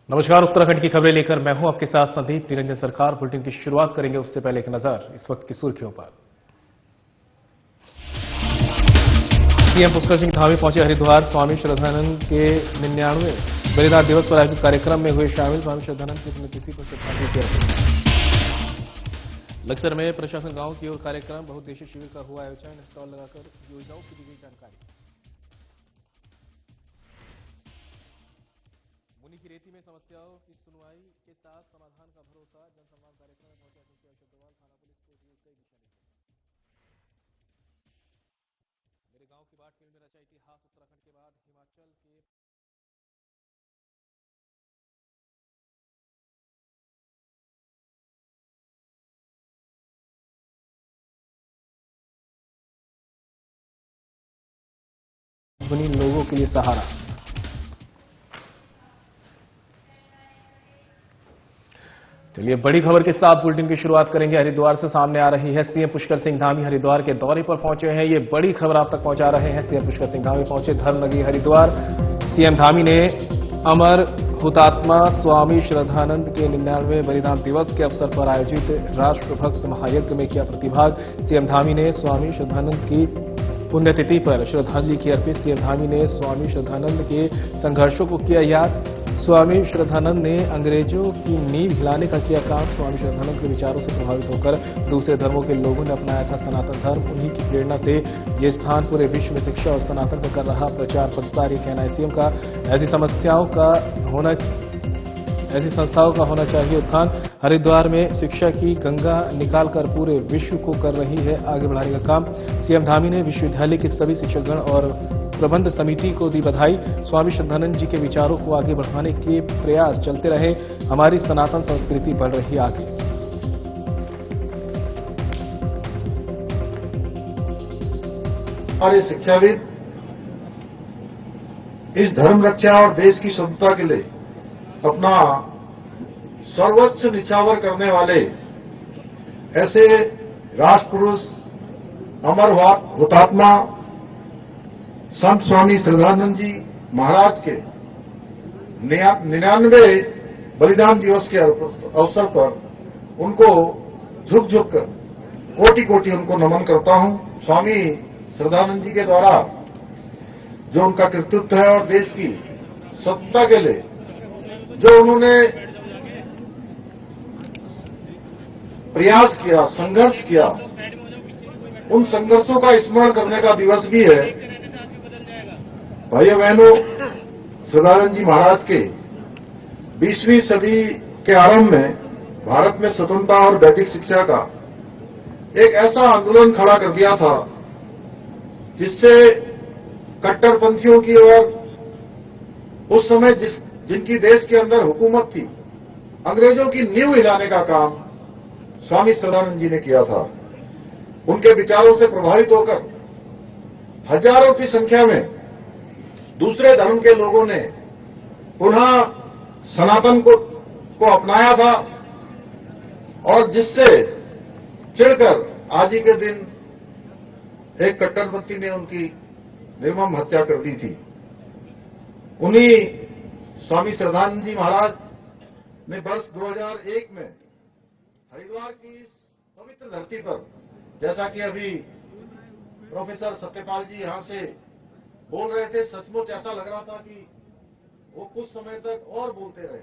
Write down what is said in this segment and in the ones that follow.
नमस्कार। उत्तराखंड की खबरें लेकर मैं हूं आपके साथ संदीप निरंजन सरकार। बुलेटिन की शुरुआत करेंगे उससे पहले एक नजर इस वक्त की सुर्खियों पर। सीएम पुष्कर सिंह धामी पहुंचे हरिद्वार। स्वामी श्रद्धानंद के 99वें बलिदान दिवस पर आयोजित कार्यक्रम में हुए शामिल। स्वामी श्रद्धानंद की पुण्यतिथि पर श्रद्धांजलि अर्पित। लक्सर में प्रशासन गांव की ओर कार्यक्रम बहुउद्देशीय शिविर का हुआ आयोजन। स्टॉल लगाकर योजनाओं की दी गई जानकारी। मुनि की रेती में समस्याओं की सुनवाई के साथ समाधान का भरोसा। जनसंवाद कार्यक्रम में पहुंचे मुखिया अशोक डोभाल। थाना पुलिस को दिए कई दिशा निर्देश। मेरे गांव की बात फिल्म ने रचा इतिहास। उत्तराखंड के बाद हिमाचल के बनी लोगों के लिए सहारा। चलिए बड़ी खबर के साथ बुलेटिन की शुरुआत करेंगे। हरिद्वार से सामने आ रही है। सीएम पुष्कर सिंह धामी हरिद्वार के दौरे पर पहुंचे हैं। ये बड़ी खबर आप तक पहुंचा रहे हैं। सीएम पुष्कर सिंह धामी पहुंचे धर्मनगरी हरिद्वार। सीएम धामी ने अमर हुतात्मा स्वामी श्रद्धानंद के 99वें बलिदान दिवस के अवसर पर आयोजित राष्ट्रभक्त महायज्ञ में किया प्रतिभाग। सीएम धामी ने स्वामी श्रद्धानंद की पुण्यतिथि पर श्रद्धांजलि की अर्पित। सीएम धामी ने स्वामी श्रद्धानंद के संघर्षों को किया याद। स्वामी श्रद्धानंद ने अंग्रेजों की नींव हिलाने का किया काम। स्वामी श्रद्धानंद के विचारों से प्रभावित होकर दूसरे धर्मों के लोगों ने अपनाया था सनातन धर्म। उन्हीं की प्रेरणा से ये स्थान पूरे विश्व में शिक्षा और सनातन का कर रहा प्रचार प्रसार। ये कहना है सीएम का। ऐसी संस्थाओं का होना चाहिए उत्थान। हरिद्वार में शिक्षा की गंगा निकालकर पूरे विश्व को कर रही है आगे बढ़ाने का काम। सीएम धामी ने विश्वविद्यालय के सभी शिक्षकगण और प्रबंध समिति को दी बधाई। स्वामी श्रद्धानंद जी के विचारों को आगे बढ़ाने के प्रयास चलते रहे। हमारी सनातन संस्कृति बढ़ रही आगे। हमारे शिक्षाविद इस धर्म रक्षा और देश की शुद्धता के लिए अपना सर्वोच्च निछावर करने वाले ऐसे राष्ट्रपुरुष अमर हुतात्मा संत स्वामी श्रद्धानंद जी महाराज के 99वें बलिदान दिवस के अवसर पर उनको झुक झुक कर कोटि कोटि उनको नमन करता हूं। स्वामी श्रद्धानंद जी के द्वारा जो उनका कृतित्व है और देश की स्वतंत्रता के लिए जो उन्होंने प्रयास किया, संघर्ष किया, उन संघर्षों का स्मरण करने का दिवस भी है। भाइयों बहनों, श्रद्धानंद जी महाराज के 20वीं सदी के आरंभ में भारत में स्वतंत्रता और वैदिक शिक्षा का एक ऐसा आंदोलन खड़ा कर दिया था जिससे कट्टरपंथियों की ओर उस समय जिनकी देश के अंदर हुकूमत थी, अंग्रेजों की नींव हिलाने का काम स्वामी श्रद्धानंद जी ने किया था। उनके विचारों से प्रभावित होकर हजारों की संख्या में दूसरे धर्म के लोगों ने पुनः सनातन को अपनाया था और जिससे चिढ़कर आज ही के दिन एक कट्टरपंथी ने उनकी निर्मम हत्या कर दी थी। उन्हीं स्वामी श्रद्धानंद जी महाराज ने वर्ष 2001 में हरिद्वार की इस पवित्र धरती पर, जैसा कि अभी प्रोफेसर सत्यपाल जी यहां से बोल रहे थे, सचमुच ऐसा लग रहा था कि वो कुछ समय तक और बोलते रहे।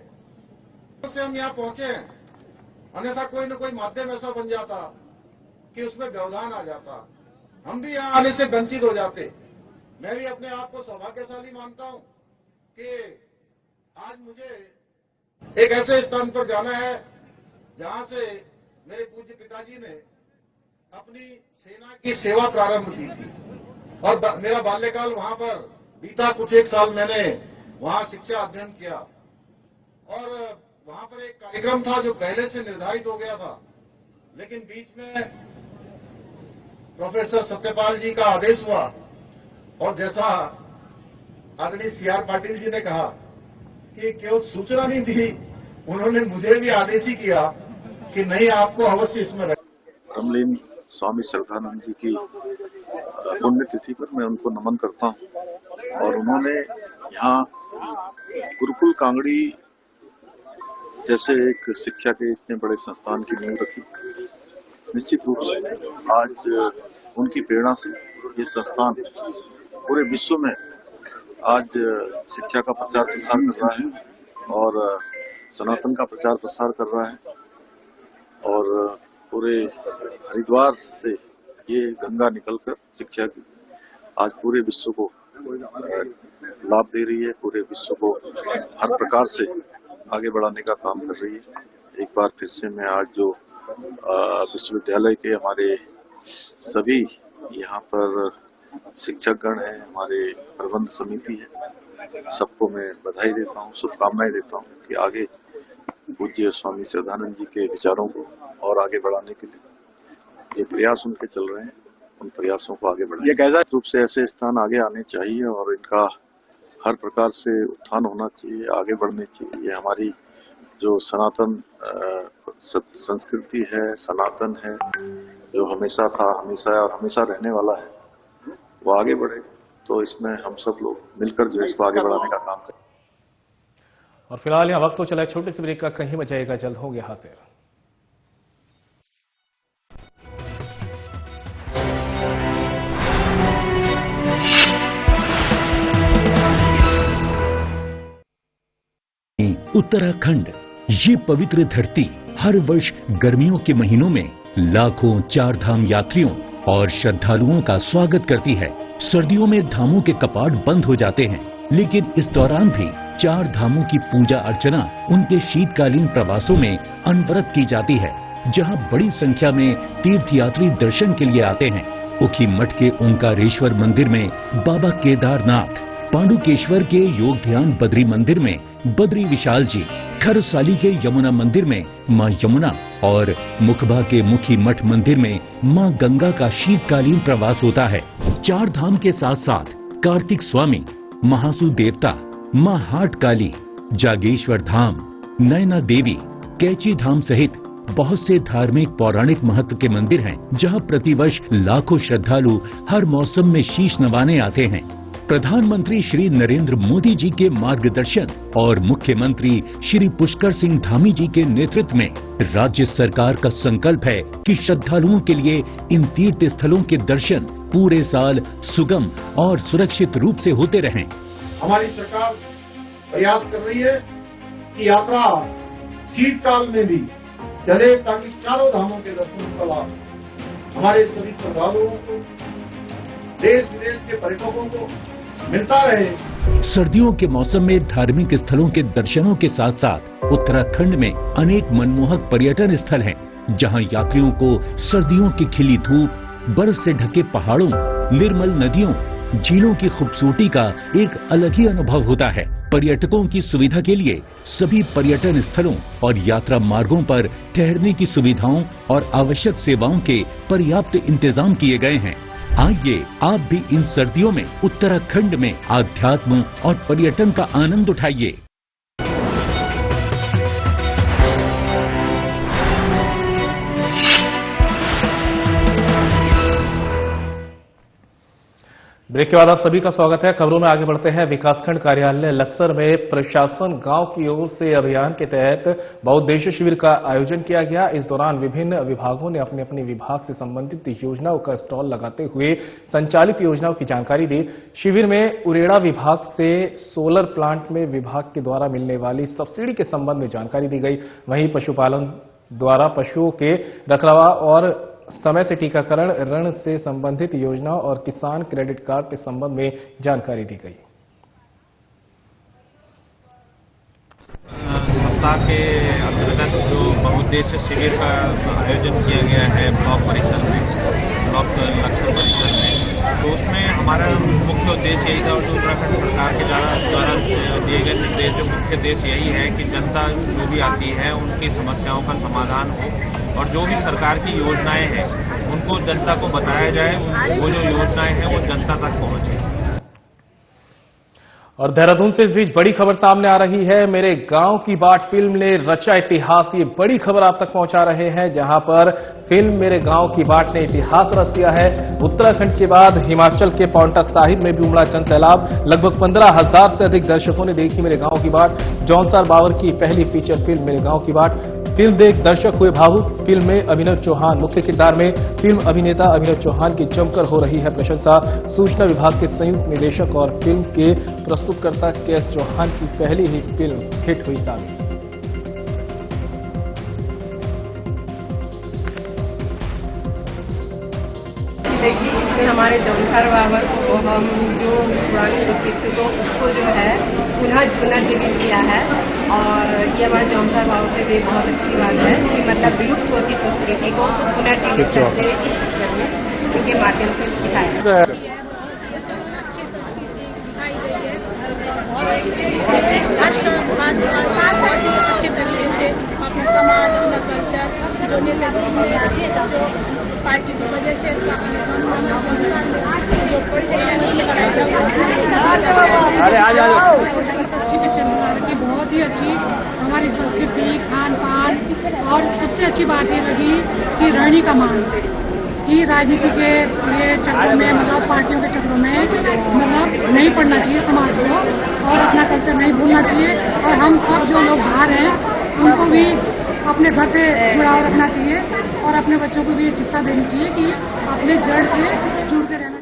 से हम यहां पहुंचे हैं, अन्यथा कोई न कोई माध्यम ऐसा बन जाता कि उसमें व्यवधान आ जाता, हम भी यहां आने से वंचित हो जाते। मैं भी अपने आप को सौभाग्यशाली मानता हूं कि आज मुझे एक ऐसे स्थान पर जाना है जहां से मेरे पूज्य पिताजी ने अपनी सेना की सेवा प्रारंभ की थी और मेरा बाल्यकाल वहां पर बीता। कुछ एक साल मैंने वहां शिक्षा अध्ययन किया और वहां पर एक कार्यक्रम था जो पहले से निर्धारित हो गया था, लेकिन बीच में प्रोफेसर सत्यपाल जी का आदेश हुआ और जैसा आदरणीय सीआर पाटिल जी ने कहा कि केवल सूचना नहीं दी, उन्होंने मुझे भी आदेश ही किया कि नहीं, आपको अवश्य इसमें रामलीन स्वामी श्रद्धानंद जी की पुण्यतिथि पर मैं उनको नमन करता हूं और उन्होंने यहाँ गुरुकुल कांगड़ी जैसे एक शिक्षा के इतने बड़े संस्थान की नींव रखी, निश्चित रूप से आज उनकी प्रेरणा से ये संस्थान पूरे विश्व में आज शिक्षा का प्रचार प्रसार कर रहा है और सनातन का प्रचार प्रसार कर रहा है। और पूरे हरिद्वार से ये गंगा निकलकर शिक्षा की आज पूरे विश्व को लाभ दे रही है, पूरे विश्व को हर प्रकार से आगे बढ़ाने का काम कर रही है। एक बार फिर से मैं आज जो विश्वविद्यालय के हमारे सभी यहाँ पर शिक्षकगण हैं, हमारे प्रबंध समिति है, सबको मैं बधाई देता हूँ, शुभकामनाएं देता हूँ कि आगे पूज्य स्वामी श्रद्धानंद जी के विचारों को और आगे बढ़ाने के लिए ये प्रयास उनके चल रहे हैं, उन प्रयासों को आगे बढ़ाएं। ये कैसा रूप से ऐसे स्थान आगे आने चाहिए और इनका हर प्रकार से उत्थान होना चाहिए, आगे बढ़ने चाहिए। ये हमारी जो सनातन संस्कृति है, सनातन है, जो हमेशा था, हमेशा और हमेशा रहने वाला है, वो आगे बढ़े। तो इसमें हम सब लोग मिलकर जो इसको आगे बढ़ाने का काम करें। और फिलहाल यहाँ वक्त तो चला छोटे से ब्रेक का, कहीं बचाएगा, जल्द होंगे हाजिर। उत्तराखंड, ये पवित्र धरती हर वर्ष गर्मियों के महीनों में लाखों चार धाम यात्रियों और श्रद्धालुओं का स्वागत करती है। सर्दियों में धामों के कपाट बंद हो जाते हैं, लेकिन इस दौरान भी चार धामों की पूजा अर्चना उनके शीतकालीन प्रवासों में अनवरत की जाती है, जहां बड़ी संख्या में तीर्थयात्री दर्शन के लिए आते हैं। उखी मठ के ओंकारेश्वर मंदिर में बाबा केदारनाथ, पांडुकेश्वर के योग ध्यान बद्री मंदिर में बद्री विशाल जी, खरसाली के यमुना मंदिर में मां यमुना और मुखबा के मुखी मठ मंदिर में मां गंगा का शीतकालीन प्रवास होता है। चार धाम के साथ साथ कार्तिक स्वामी, महासु देवता, मां हाट काली, जागेश्वर धाम, नैना देवी, कैची धाम सहित बहुत से धार्मिक पौराणिक महत्व के मंदिर हैं, जहां प्रतिवर्ष लाखों श्रद्धालु हर मौसम में शीश नवाने आते हैं। प्रधानमंत्री श्री नरेंद्र मोदी जी के मार्गदर्शन और मुख्यमंत्री श्री पुष्कर सिंह धामी जी के नेतृत्व में राज्य सरकार का संकल्प है कि श्रद्धालुओं के लिए इन तीर्थ स्थलों के दर्शन पूरे साल सुगम और सुरक्षित रूप से होते रहें। हमारी सरकार प्रयास कर रही है कि यात्रा शीतकाल में भी चले, ताकि चारों धामों के दर्शन का लाभ हमारे सभी श्रद्धालुओं को, देश विदेश के पर्यटकों को मिलता रहे। सर्दियों के मौसम में धार्मिक स्थलों के दर्शनों के साथ साथ उत्तराखंड में अनेक मनमोहक पर्यटन स्थल हैं, जहां यात्रियों को सर्दियों की खिली धूप, बर्फ से ढके पहाड़ों, निर्मल नदियों, झीलों की खूबसूरती का एक अलग ही अनुभव होता है। पर्यटकों की सुविधा के लिए सभी पर्यटन स्थलों और यात्रा मार्गों पर ठहरने की सुविधाओं और आवश्यक सेवाओं के पर्याप्त इंतजाम किए गए हैं। आइए आप भी इन सर्दियों में उत्तराखंड में आध्यात्म और पर्यटन का आनंद उठाइए। ब्रेक के बाद आप सभी का स्वागत है। खबरों में आगे बढ़ते हैं। विकासखंड कार्यालय लक्सर में प्रशासन गांव की ओर से अभियान के तहत बहुउद्देशीय शिविर का आयोजन किया गया। इस दौरान विभिन्न विभागों ने अपने अपने विभाग से संबंधित योजनाओं का स्टॉल लगाते हुए संचालित योजनाओं की जानकारी दी। शिविर में उरेड़ा विभाग से सोलर प्लांट में विभाग के द्वारा मिलने वाली सब्सिडी के संबंध में जानकारी दी गई। वहीं पशुपालन द्वारा पशुओं के रखरखाव और समय से टीकाकरण, ऋण से संबंधित योजनाओं और किसान क्रेडिट कार्ड के संबंध में जानकारी दी गई। सप्ताह के अंतर्गत जो बहुउद्देशीय शिविर का आयोजन किया गया है ब्लॉक परिषद में, ब्लॉक लक्सर परिषद में, तो उसमें हमारा मुख्य उद्देश्य यही था और जो उत्तराखंड सरकार के द्वारा दिए गए निर्देश, जो मुख्य उद्देश्य यही है कि जनता जो भी आती है उनकी समस्याओं का समाधान हो और जो भी सरकार की योजनाएं हैं उनको जनता को बताया जाए, वो जो योजनाएं हैं वो जनता तक पहुंचे। और देहरादून से इस बीच बड़ी खबर सामने आ रही है। मेरे गांव की बाट फिल्म ने रचा इतिहास, ये बड़ी खबर आप तक पहुंचा रहे हैं, जहां पर फिल्म मेरे गांव की बाट ने इतिहास रच दिया है। उत्तराखंड के बाद हिमाचल के पांवटा साहिब में भी उमड़ा जन सैलाब। लगभग 15,000 से अधिक दर्शकों ने देखी मेरे गांव की बाट। जौनसार बावर की पहली फीचर फिल्म मेरे गांव की बाट। फिल्म देख दर्शक हुए भावुक। फिल्म में अभिनव चौहान मुख्य किरदार में। फिल्म अभिनेता अभिनव चौहान की जमकर हो रही है प्रशंसा। सूचना विभाग के संयुक्त निदेशक और फिल्म के प्रस्तुतकर्ता के.एस. चौहान की पहली ही फिल्म हिट हुई साबित। इसमें हमारे जौनसार बावर को हम जो पुराने लोकगीत को उसको जो है पुनर्जीवित किया है। और ये हमारे जौनसार बावर के लिए बहुत अच्छी बात है कि मतलब विलुप्त होती संस्कृति को पुनर्जीवित करते इस पिक्चर में उनके माध्यम से दिखाया। अच्छे तरीके से अपने समाज अपना कल्चर जो पार्टी की वजह से अच्छी पिक्चर की बहुत ही अच्छी हमारी संस्कृति खान पान। और सबसे अच्छी बात ये लगी कि रहनी का मान कि राजनीति के ये चक्रों में मतलब पार्टियों के चक्रों में मतलब नहीं पड़ना चाहिए समाज को और अपना कल्चर नहीं भूलना चाहिए। और हम सब जो लोग बाहर हैं उनको भी अपने घर से जुड़ाव रखना चाहिए और अपने बच्चों को भी शिक्षा देनी चाहिए कि अपने जड़ से जुड़ के रहना चाहिए।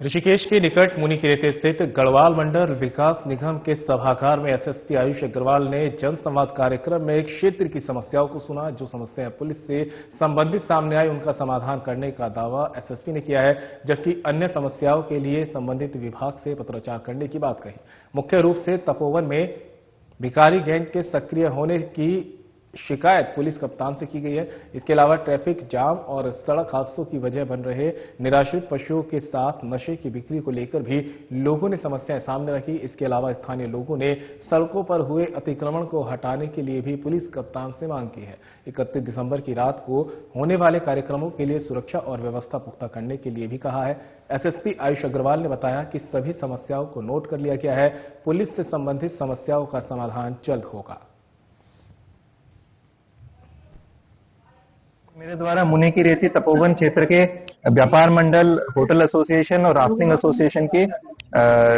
ऋषिकेश के निकट मुनिकीरेती स्थित गढ़वाल मंडल विकास निगम के सभागार में एसएसपी आयुष अग्रवाल ने जन संवाद कार्यक्रम में एक क्षेत्र की समस्याओं को सुना। जो समस्याएं पुलिस से संबंधित सामने आई उनका समाधान करने का दावा एसएसपी ने किया है, जबकि अन्य समस्याओं के लिए संबंधित विभाग से पत्राचार करने की बात कही। मुख्य रूप से तपोवन में भिखारी गैंग के सक्रिय होने की शिकायत पुलिस कप्तान से की गई है। इसके अलावा ट्रैफिक जाम और सड़क हादसों की वजह बन रहे निराश्रित पशुओं के साथ नशे की बिक्री को लेकर भी लोगों ने समस्याएं सामने रखी। इसके अलावा स्थानीय लोगों ने सड़कों पर हुए अतिक्रमण को हटाने के लिए भी पुलिस कप्तान से मांग की है। 31 दिसंबर की रात को होने वाले कार्यक्रमों के लिए सुरक्षा और व्यवस्था पुख्ता करने के लिए भी कहा है। एसएसपी आयुष अग्रवाल ने बताया कि सभी समस्याओं को नोट कर लिया गया है। पुलिस से संबंधित समस्याओं का समाधान जल्द होगा। मेरे द्वारा मुनिकीरेती तपोवन क्षेत्र के व्यापार मंडल, होटल एसोसिएशन और राफ्टिंग एसोसिएशन के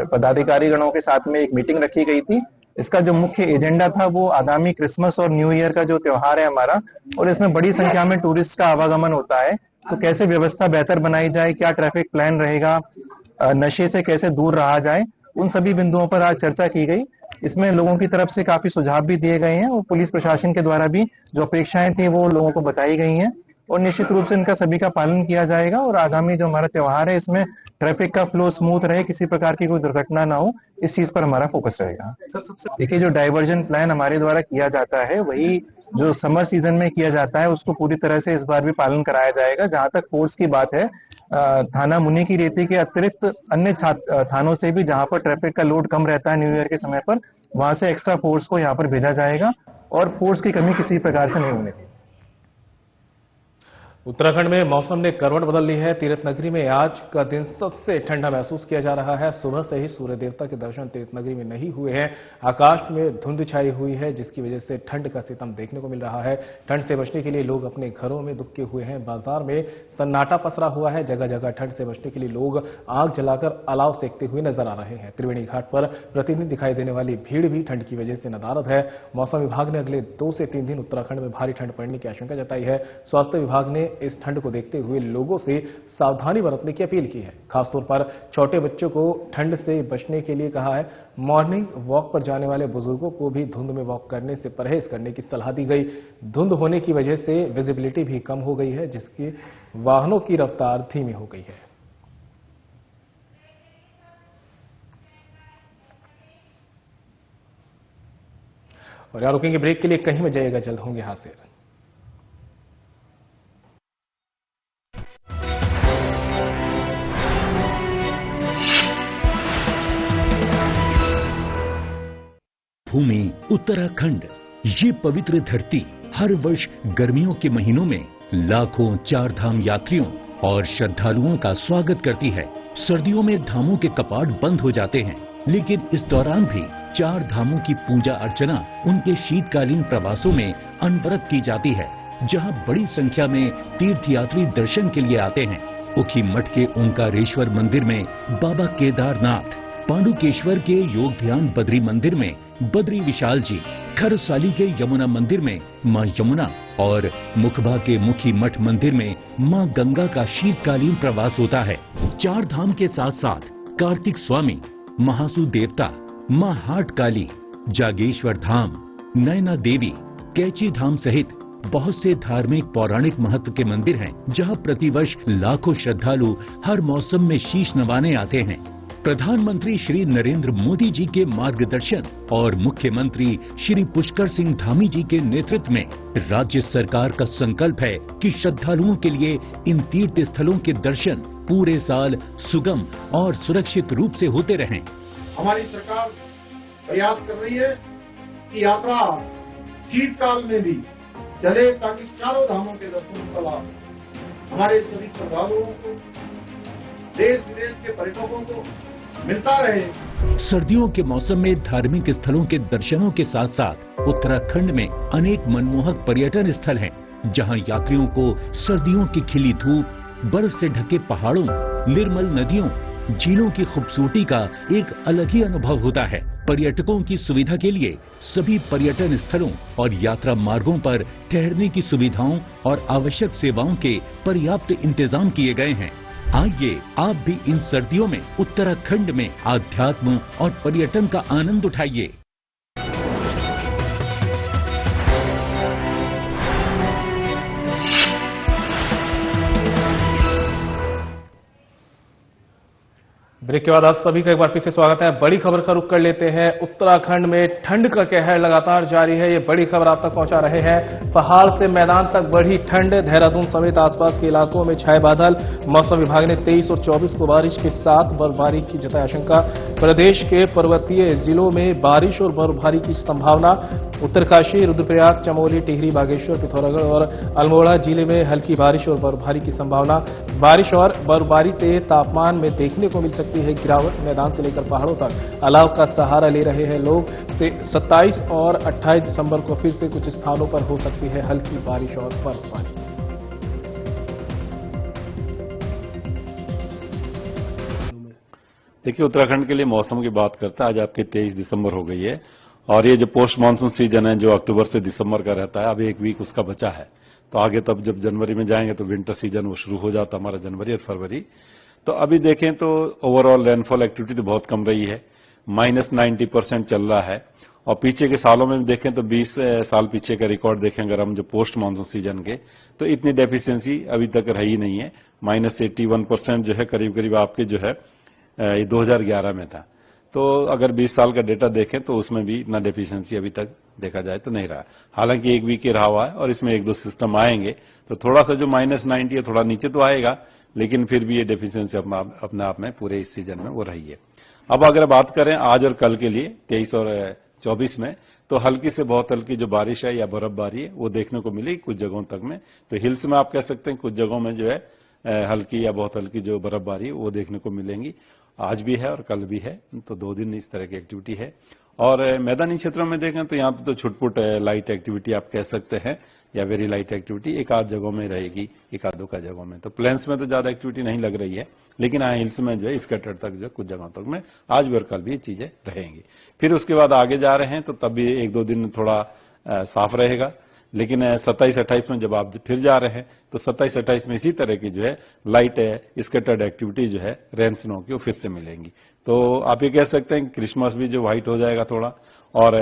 पदाधिकारी गणों के साथ में एक मीटिंग रखी गई थी। इसका जो मुख्य एजेंडा था वो आगामी क्रिसमस और न्यू ईयर का जो त्योहार है हमारा, और इसमें बड़ी संख्या में टूरिस्ट का आवागमन होता है, तो कैसे व्यवस्था बेहतर बनाई जाए, क्या ट्रैफिक प्लान रहेगा, नशे से कैसे दूर रहा जाए, उन सभी बिंदुओं पर आज चर्चा की गई। इसमें लोगों की तरफ से काफी सुझाव भी दिए गए हैं और पुलिस प्रशासन के द्वारा भी जो अपेक्षाएं थी वो लोगों को बताई गई हैं और निश्चित रूप से इनका सभी का पालन किया जाएगा। और आगामी जो हमारा त्योहार है इसमें ट्रैफिक का फ्लो स्मूथ रहे, किसी प्रकार की कोई दुर्घटना ना हो, इस चीज पर हमारा फोकस रहेगा। देखिए, जो डाइवर्जन प्लान हमारे द्वारा किया जाता है वही जो समर सीजन में किया जाता है उसको पूरी तरह से इस बार भी पालन कराया जाएगा। जहां तक फोर्स की बात है, थाना मुनिकीरेती के अतिरिक्त अन्य थानों से भी जहां पर ट्रैफिक का लोड कम रहता है न्यू ईयर के समय पर, वहां से एक्स्ट्रा फोर्स को यहां पर भेजा जाएगा और फोर्स की कमी किसी प्रकार से नहीं होने दी। उत्तराखंड में मौसम ने करवट बदल ली है। तीर्थ नगरी में आज का दिन सबसे ठंडा महसूस किया जा रहा है। सुबह से ही सूर्य देवता के दर्शन तीर्थ नगरी में नहीं हुए हैं। आकाश में धुंध छाई हुई है, जिसकी वजह से ठंड का सितम देखने को मिल रहा है। ठंड से बचने के लिए लोग अपने घरों में दुबके हुए हैं। बाजार में सन्नाटा पसरा हुआ है। जगह जगह ठंड से बचने के लिए लोग आग जलाकर अलाव सेकते हुए नजर आ रहे हैं। त्रिवेणी घाट पर प्रतिदिन दिखाई देने वाली भीड़ भी ठंड की वजह से नदारद है। मौसम विभाग ने अगले 2 से 3 दिन उत्तराखंड में भारी ठंड पड़ने की आशंका जताई है। स्वास्थ्य विभाग ने इस ठंड को देखते हुए लोगों से सावधानी बरतने की अपील की है। खासतौर पर छोटे बच्चों को ठंड से बचने के लिए कहा है। मॉर्निंग वॉक पर जाने वाले बुजुर्गों को भी धुंध में वॉक करने से परहेज करने की सलाह दी गई। धुंध होने की वजह से विजिबिलिटी भी कम हो गई है, जिसकी वाहनों की रफ्तार धीमी हो गई है। और यहाँ रुकेंगे ब्रेक के लिए, कहीं मत जाइएगा, जल्द होंगे हाजिर। भूमि उत्तराखंड, ये पवित्र धरती हर वर्ष गर्मियों के महीनों में लाखों चार धाम यात्रियों और श्रद्धालुओं का स्वागत करती है। सर्दियों में धामों के कपाट बंद हो जाते हैं, लेकिन इस दौरान भी 4 धामों की पूजा अर्चना उनके शीतकालीन प्रवासों में अनवरत की जाती है, जहां बड़ी संख्या में तीर्थयात्री दर्शन के लिए आते हैं। उखी मठ के ओंकारेश्वर मंदिर में बाबा केदारनाथ, पांडुकेश्वर के योग ध्यान बद्री मंदिर में बद्री विशाल जी, खरसाली के यमुना मंदिर में मां यमुना और मुखबा के मुखी मठ मंदिर में मां गंगा का शीतकालीन प्रवास होता है। 4 धाम के साथ साथ कार्तिक स्वामी, महासु देवता, मां हाट काली, जागेश्वर धाम, नैना देवी, कैची धाम सहित बहुत से धार्मिक पौराणिक महत्व के मंदिर हैं, जहां प्रतिवर्ष लाखों श्रद्धालु हर मौसम में शीश नवाने आते हैं। प्रधानमंत्री श्री नरेंद्र मोदी जी के मार्गदर्शन और मुख्यमंत्री श्री पुष्कर सिंह धामी जी के नेतृत्व में राज्य सरकार का संकल्प है कि श्रद्धालुओं के लिए इन तीर्थ स्थलों के दर्शन पूरे साल सुगम और सुरक्षित रूप से होते रहें। हमारी सरकार प्रयास कर रही है कि यात्रा शीतकाल में भी चले, ताकि चारों धामों के दर्शन का लाभ हमारे सभी श्रद्धालुओं को, देश विदेश के पर्यटकों को मिलता रहे। सर्दियों के मौसम में धार्मिक स्थलों के दर्शनों के साथ साथ उत्तराखंड में अनेक मनमोहक पर्यटन स्थल हैं, जहां यात्रियों को सर्दियों की खिली धूप, बर्फ से ढके पहाड़ों, निर्मल नदियों, झीलों की खूबसूरती का एक अलग ही अनुभव होता है। पर्यटकों की सुविधा के लिए सभी पर्यटन स्थलों और यात्रा मार्गों पर ठहरने की सुविधाओं और आवश्यक सेवाओं के पर्याप्त इंतजाम किए गए हैं। आइए आप भी इन सर्दियों में उत्तराखंड में आध्यात्म और पर्यटन का आनंद उठाइए। ब्रेक के बाद आप सभी का एक बार फिर से स्वागत है। बड़ी खबर का रुख कर लेते हैं। उत्तराखंड में ठंड का कहर लगातार जारी है। ये बड़ी खबर आप तक पहुंचा रहे हैं। पहाड़ से मैदान तक बढ़ी ठंड। देहरादून समेत आसपास के इलाकों में छाए बादल। मौसम विभाग ने 23 और 24 को बारिश के साथ बर्फबारी की जताई आशंका। प्रदेश के पर्वतीय जिलों में बारिश और बर्फबारी की संभावना। उत्तरकाशी, रुद्रप्रयाग, चमोली, टिहरी, बागेश्वर, पिथौरागढ़ और अल्मोड़ा जिले में हल्की बारिश और बर्फबारी की संभावना। बारिश और बर्फबारी से तापमान में देखने को मिल सकती है गिरावट। मैदान से लेकर पहाड़ों तक अलाव का सहारा ले रहे हैं लोग। 27 और 28 दिसंबर को फिर से कुछ स्थानों पर हो सकती है हल्की बारिश और बर्फबारी। देखिए, उत्तराखंड के लिए मौसम की बात करते हैं। आज आपकी 23 दिसंबर हो गई है और ये जो पोस्ट मानसून सीजन है, जो अक्टूबर से दिसंबर का रहता है, अभी 1 वीक उसका बचा है। तो आगे तब जब जनवरी में जाएंगे तो विंटर सीजन वो शुरू हो जाता हमारा जनवरी और फरवरी। तो अभी देखें तो ओवरऑल रेनफॉल एक्टिविटी तो बहुत कम रही है, -90% चल रहा है। और पीछे के सालों में देखें तो 20 साल पीछे का रिकॉर्ड देखें अगर हम जो पोस्ट मानसून सीजन के, तो इतनी डेफिशिएंसी अभी तक रही नहीं है। -81% जो है करीब करीब आपके जो है 2011 में था। तो अगर 20 साल का डेटा देखें तो उसमें भी इतना डेफिशिएंसी अभी तक देखा जाए तो नहीं रहा। हालांकि 1 वीक ही रहा हुआ है और इसमें 1-2 सिस्टम आएंगे तो थोड़ा सा जो -90 है थोड़ा नीचे तो आएगा, लेकिन फिर भी ये डेफिशिएंसी अपने आप में पूरे इस सीजन में वो रही है। अब अगर बात करें आज और कल के लिए 23 और 24 में, तो हल्की से बहुत हल्की जो बारिश है या बर्फबारी है वो देखने को मिलेगी कुछ जगहों तक में। तो हिल्स में आप कह सकते हैं कुछ जगहों में जो है हल्की या बहुत हल्की जो बर्फबारी वो देखने को मिलेंगी। आज भी है और कल भी है, तो 2 दिन इस तरह की एक्टिविटी है। और मैदानी क्षेत्रों में देखें तो यहाँ पे तो छुटपुट लाइट एक्टिविटी आप कह सकते हैं या वेरी लाइट एक्टिविटी एक आध जगहों में रहेगी, एक आधों का जगहों में। तो प्लेन्स में तो ज्यादा एक्टिविटी नहीं लग रही है, लेकिन हाँ हिल्स में जो है स्कैटर्ड तक जो कुछ जगहों तक में आज भी और कल भी ये चीजें रहेंगी। फिर उसके बाद आगे जा रहे हैं तो तब भी 1-2 दिन थोड़ा साफ रहेगा, लेकिन 27-28 में जब आप फिर जा रहे हैं तो 27-28 में इसी तरह की जो है लाइट स्कैटर्ड एक्टिविटी जो है रेन स्नो की वो फिर से मिलेंगी। तो आप ये कह सकते हैं कि क्रिसमस भी जो व्हाइट हो जाएगा थोड़ा, और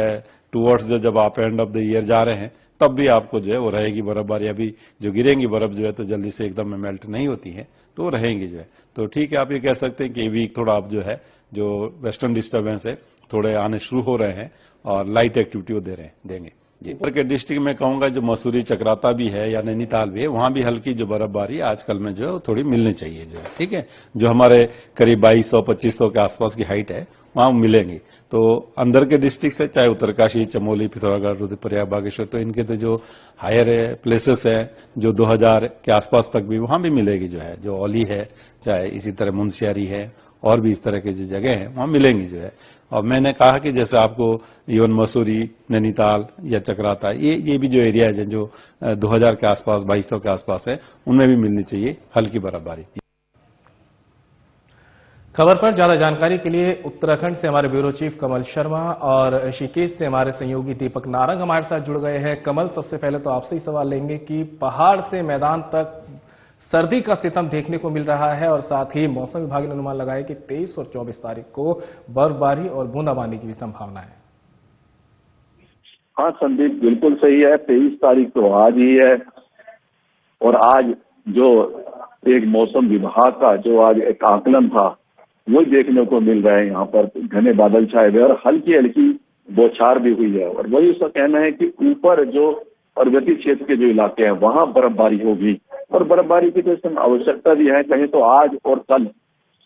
टूवर्ड्स जो जब आप एंड ऑफ द ईयर जा रहे हैं तब भी आपको जो है वो रहेगी बर्फबारी। अभी जो गिरेंगी बर्फ जो है तो जल्दी से एकदम में मेल्ट नहीं होती है, तो रहेंगी जो है। तो ठीक है, आप ये कह सकते हैं कि वीक थोड़ा आप जो है जो वेस्टर्न डिस्टर्बेंस है थोड़े आने शुरू हो रहे हैं और लाइट एक्टिविटी वो देंगे। उत्तर के डिस्ट्रिक्ट में कहूंगा जो मसूरी चक्राता भी है या नैनीताल भी है, वहां भी हल्की जो बर्फबारी आजकल में जो है थोड़ी मिलनी चाहिए जो है, ठीक है। जो हमारे करीब 2200-2500 के आसपास की हाइट है वहां मिलेंगी। तो अंदर के डिस्ट्रिक्ट से चाहे उत्तरकाशी, चमोली, पिथौरागढ़, रुद्रप्रयाग, बागेश्वर, तो इनके तो जो हायर प्लेसेस है जो 2000 के आसपास तक भी वहां भी मिलेगी जो है, जो औली है, चाहे इसी तरह मुंशियारी है और भी इस तरह की जो जगह है वहां मिलेंगी जो है। और मैंने कहा कि जैसे आपको इवन मसूरी, नैनीताल या चक्राता, ये भी जो एरिया है जो 2000 के आसपास, 2200 के आसपास है, उनमें भी मिलनी चाहिए हल्की बर्फबारी। खबर पर ज्यादा जानकारी के लिए उत्तराखंड से हमारे ब्यूरो चीफ कमल शर्मा और ऋषिकेश से हमारे सहयोगी दीपक नारंग हमारे साथ जुड़ गए हैं। कमल, सबसे पहले तो आपसे ही सवाल लेंगे कि पहाड़ से मैदान तक सर्दी का सितम देखने को मिल रहा है और साथ ही मौसम विभाग ने अनुमान लगाया कि 23 और 24 तारीख को बर्फबारी और बूंदाबांदी की भी संभावना है। हाँ संदीप, बिल्कुल सही है। 23 तारीख तो आज ही है और आज जो एक मौसम विभाग का जो आज एक आकलन था वो देखने को मिल रहा है। यहाँ पर घने बादल छाए हुए और हल्की हल्की बौछार भी हुई है और वही उसका कहना है कि ऊपर जो पर्वतीय क्षेत्र के जो इलाके हैं वहां बर्फबारी होगी और बर्फबारी की तो इसमें आवश्यकता भी है। कहीं तो आज और कल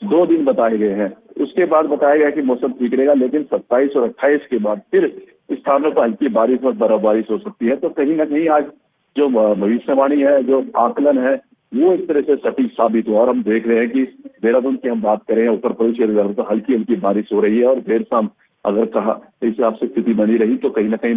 2 दिन बताए गए हैं, उसके बाद बताया गया कि मौसम ठीक रहेगा, लेकिन 27 और 28 के बाद फिर स्थानों पर हल्की बारिश और बर्फबारी हो सकती है। तो कहीं ना कहीं आज जो भविष्यवाणी है, जो आकलन है, वो इस तरह से सटीक साबित हुआ और हम देख रहे हैं कि देहरादून की हम बात करें, उत्तर प्रदेश के तो हल्की हल्की बारिश हो रही है और देर शाम अगर कहा इस हिसाब से स्थिति बनी रही तो कहीं ना कहीं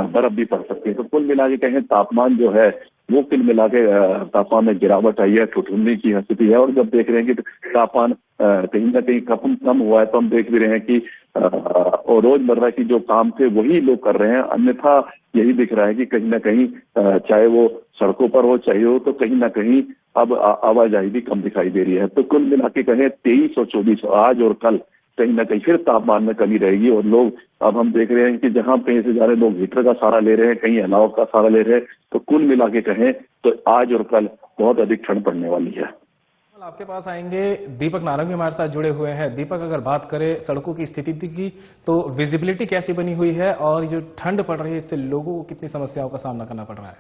बर्फ भी पड़ सकती है। तो कुल मिला के कहें तापमान जो है वो कुल मिला के तापमान में गिरावट आई है, ठुठुरने की स्थिति है। और जब देख रहे हैं कि तापमान कहीं ना कहीं कम हुआ है तो हम देख भी रहे हैं कि और रोजमर्रा की जो काम थे वही लोग कर रहे हैं। अन्यथा यही दिख रहा है कि कहीं ना कहीं चाहे वो सड़कों पर हो चाहे हो तो कहीं ना कहीं अब आवाजाही भी कम दिखाई दे रही है। तो कुल मिला के कहें 23 और 24 आज और कल कहीं ना कहीं फिर तापमान में कमी रहेगी और लोग अब हम देख रहे हैं कि जहां कहीं से ज्यादा लोग हीटर का सहारा ले रहे हैं, कहीं अलाव का सहारा ले रहे हैं। तो कुल मिला के कहें तो आज और कल बहुत अधिक ठंड पड़ने वाली है। आपके पास आएंगे दीपक नारंग भी हमारे साथ जुड़े हुए हैं। दीपक, अगर बात करें सड़कों की स्थिति की तो विजिबिलिटी कैसी बनी हुई है और जो ठंड पड़ रही है इससे लोगों को कितनी समस्याओं का सामना करना पड़ रहा है?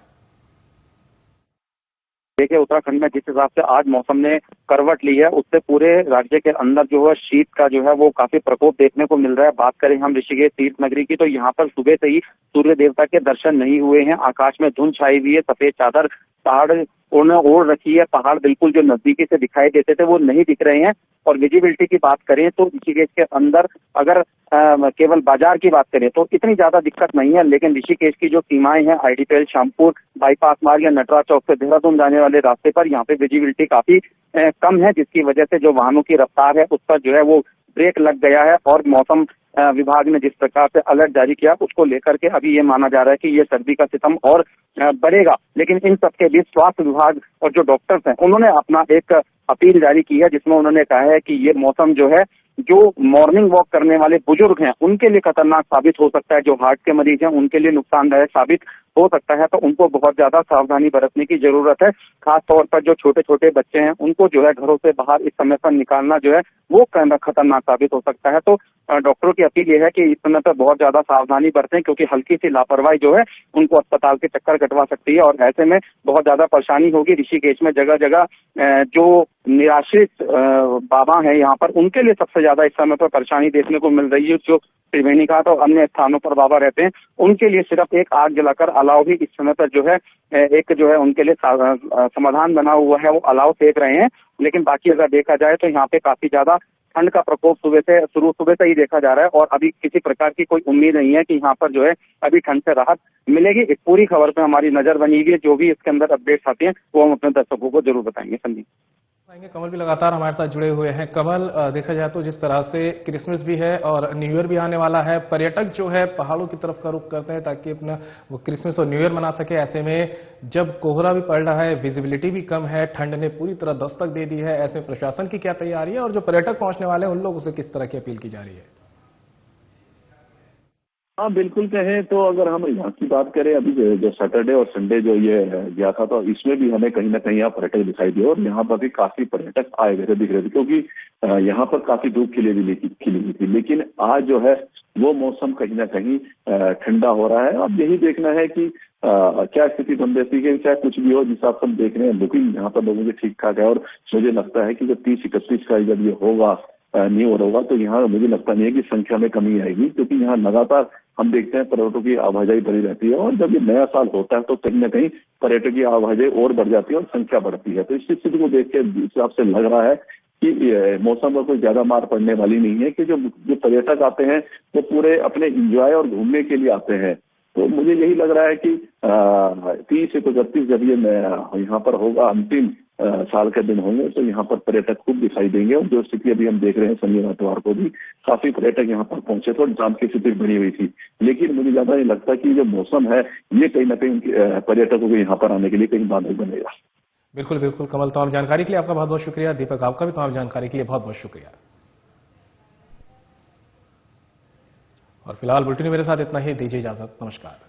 देखिए, उत्तराखंड में जिस हिसाब से आज मौसम ने करवट ली है उससे पूरे राज्य के अंदर जो है शीत का जो है वो काफी प्रकोप देखने को मिल रहा है। बात करें हम ऋषिकेश तीर्थ नगरी की तो यहाँ पर सुबह से ही सूर्य देवता के दर्शन नहीं हुए हैं। आकाश में धुंध छाई हुई है, सफेद चादर पहाड़ ओढ़ रखी है। पहाड़ बिल्कुल जो नजदीकी से दिखाई देते थे वो नहीं दिख रहे हैं। और विजिबिलिटी की बात करें तो ऋषिकेश के अंदर अगर केवल बाजार की बात करें तो इतनी ज्यादा दिक्कत नहीं है, लेकिन ऋषिकेश की जो सीमाएं हैं आईडीपीएल, शामपुर बाईपास मार्ग या नटराज चौक से देहरादून जाने वाले रास्ते पर यहाँ पे विजिबिलिटी काफी कम है, जिसकी वजह से जो वाहनों की रफ्तार है उस पर जो है वो ब्रेक लग गया है। और मौसम विभाग ने जिस प्रकार से अलर्ट जारी किया उसको लेकर के अभी ये माना जा रहा है कि ये सर्दी का सितम और बढ़ेगा। लेकिन इन सबके बीच स्वास्थ्य विभाग और जो डॉक्टर्स हैं उन्होंने अपना एक अपील जारी की है, जिसमें उन्होंने कहा है कि ये मौसम जो है जो मॉर्निंग वॉक करने वाले बुजुर्ग हैं उनके लिए खतरनाक साबित हो सकता है, जो हार्ट के मरीज हैं उनके लिए नुकसानदायक साबित हो सकता है। तो उनको बहुत ज्यादा सावधानी बरतने की जरूरत है। खास तौर पर जो छोटे छोटे बच्चे हैं उनको जो है घरों से बाहर इस समय पर निकालना जो है वो खतरनाक साबित हो सकता है। तो डॉक्टरों की अपील ये है कि इस समय पर बहुत ज्यादा सावधानी बरतें, क्योंकि हल्की सी लापरवाही जो है उनको अस्पताल के चक्कर कटवा सकती है और ऐसे में बहुत ज्यादा परेशानी होगी। ऋषिकेश में जगह जगह जो निराश्रित बाबा हैं यहाँ पर उनके लिए सबसे ज्यादा इस समय पर परेशानी देखने को मिल रही है। जो त्रिवेणी घाट और अन्य स्थानों पर बाबा रहते हैं उनके लिए सिर्फ एक आग जलाकर अलाव ही इस समय पर जो है एक जो है उनके लिए समाधान बना हुआ है, वो अलाव सेक रहे हैं। लेकिन बाकी अगर देखा जाए तो यहाँ पे काफी ज्यादा ठंड का प्रकोप सुबह से ही देखा जा रहा है और अभी किसी प्रकार की कोई उम्मीद नहीं है कि यहाँ पर जो है अभी ठंड से राहत मिलेगी। इस पूरी खबर पे हमारी नजर बनी हुई है, जो भी इसके अंदर अपडेट्स आते हैं वो हम अपने दर्शकों को जरूर बताएंगे। संदीप कमल भी लगातार हमारे साथ जुड़े हुए हैं। कमल, देखा जाए तो जिस तरह से क्रिसमस भी है और न्यू ईयर भी आने वाला है, पर्यटक जो है पहाड़ों की तरफ का रुख करते हैं ताकि अपना वो क्रिसमस और न्यू ईयर मना सके। ऐसे में जब कोहरा भी पड़ रहा है, विजिबिलिटी भी कम है, ठंड ने पूरी तरह दस्तक दे दी है, ऐसे में प्रशासन की क्या तैयारी है और जो पर्यटक पहुंचने वाले हैं उन लोगों से किस तरह की अपील की जा रही है? हाँ बिल्कुल कहें तो अगर हम यहाँ की बात करें, अभी जो सैटरडे और संडे जो ये गया था, तो इसमें भी हमें कहीं ना कहीं यहाँ पर्यटक दिखाई दिए और यहाँ पर भी काफी पर्यटक आए हुए दिख रहे थे, क्योंकि यहाँ पर काफी धूप खिली हुई थी। लेकिन आज जो है वो मौसम कहीं ना कहीं ठंडा हो रहा है। अब यही देखना है कि क्या स्थिति बन रहती है, चाहे कुछ भी हो। जिस हिसाब से हम देख रहे हैं बुकिंग यहाँ पर लोगों की ठीक ठाक है, और मुझे लगता है कि जब 30-31 का जब ये होगा न्यू ईयर होगा, तो यहाँ मुझे लगता नहीं है कि संख्या में कमी आएगी, क्योंकि यहाँ लगातार हम देखते हैं पर्यटकों की आवाजाही बढ़ी रहती है। और जब ये नया साल होता है तो कहीं ना कहीं पर्यटक की आवाजाही और बढ़ जाती है और संख्या बढ़ती है। तो इस स्थिति को देख के हिसाब से लग रहा है कि मौसम पर कोई ज्यादा मार पड़ने वाली नहीं है, कि जो पर्यटक आते हैं वो पूरे अपने इंजॉय और घूमने के लिए आते हैं। तो मुझे यही लग रहा है कि 30 से 31 जब ये यहाँ पर होगा, अंतिम साल के दिन होंगे, तो यहाँ पर पर्यटक खूब दिखाई देंगे। और जो स्थिति अभी हम देख रहे हैं शनिवार इतवार को भी काफी पर्यटक यहाँ पर पहुंचे थे और जाम की स्थिति बनी हुई थी। लेकिन मुझे ज्यादा नहीं लगता कि जो मौसम है ये कहीं ना कहीं पर्यटकों को यहाँ पर आने के लिए कहीं बाधक बनेगा। बिल्कुल बिल्कुल कमल, तमाम जानकारी के लिए आपका बहुत बहुत शुक्रिया। दीपक, आपका भी तमाम जानकारी के लिए बहुत बहुत शुक्रिया। और फिलहाल बुलेटिन में मेरे साथ इतना ही, दीजिए इजाजत, नमस्कार।